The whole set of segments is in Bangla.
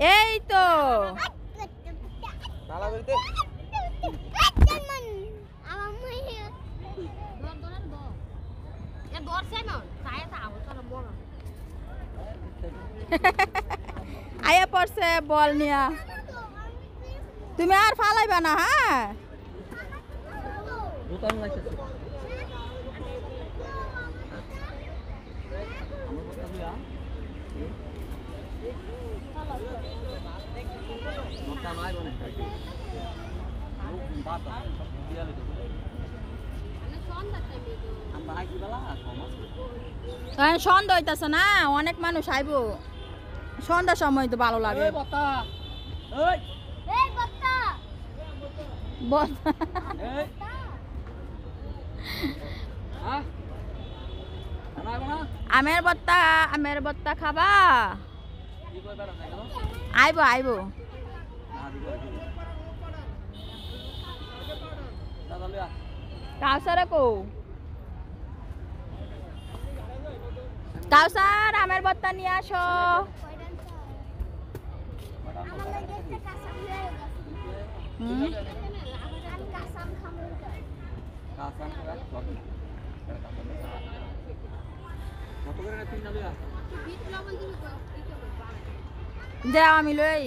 এই তো আয়া পড়ছে বল নিয়া তুমি আর ফালাইবা না হ্যাঁ সন্ধ্যা হইতেছে না অনেক মানুষ আইব সন্ধ্যার সময় তো ভালো লাগে আমের বত্তা খাবা আইব আইব কাউসারে কো কাউসার আমের বত্তা নিয়ে আসো যাও আমি লই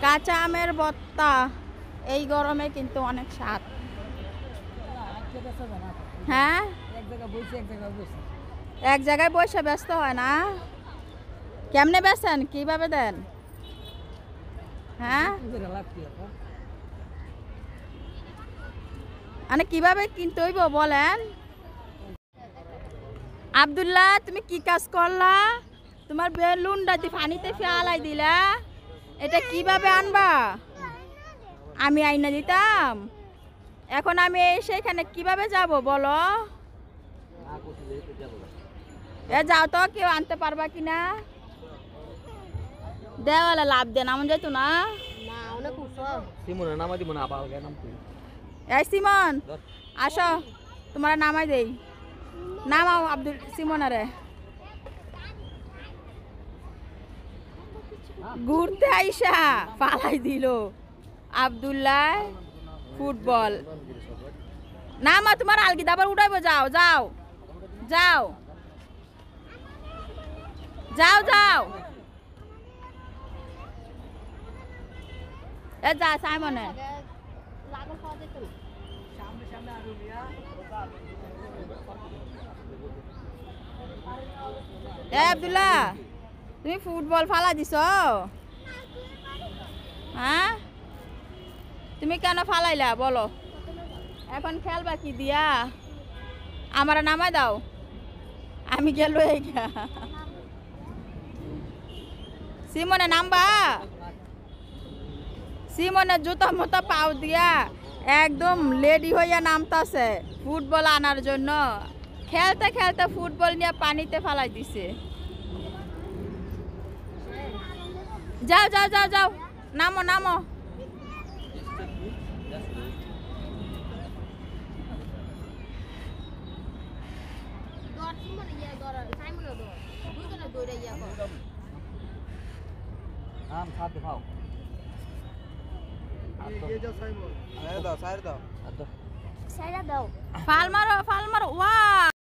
কাঁচা আমের বত্তা এই গরমে কিন্তু অনেক স্বাদ হ্যাঁ এক জায়গায় বসে ব্যস্ত হয় না কেমনে বেচেন কিভাবে দেন হ্যাঁ মানে কিভাবে কিনতে হইব বলেন আব্দুল্লাহ তুমি কি কাজ করলা তোমার বেলুনটা পানিতে ফেলাই দিলা এটা কিভাবে আনবা আমি আইনা দিতাম এখন আমি সেখানে কিভাবে যাব বলো এ যাও তো কেউ আনতে পারবা কিনা দেওয়ালে লাভ দেন এমন যেত না এই সিমন আসো তোমার নামাই দেই নামাও আব্দুল সিমনারে ঘুরতে আইসা পালাই দিল আব্দুল্লাহ ফুটবল না মা তোমার আলগিদা আবার উঠাইবো যাও যাও যাও যাও যাও এ যা সাইমনে এ আব্দুল্লাহ তুমি ফুটবল ফালা দিছ হ্যাঁ তুমি কেন ফালাইলা বলো এখন খেলবা কি দিয়া আমার নামাই দাও আমি গেল সিমনে নামবা সিমনে জুতো মতো পাও দিয়া একদম রেডি হইয়া নামতাছে ফুটবল আনার জন্য খেলতে খেলতে ফুটবল নিয়ে পানিতে ফালাই দিছে যাও যাও যাও যাও নামো নামো ফাল মারো ওয়া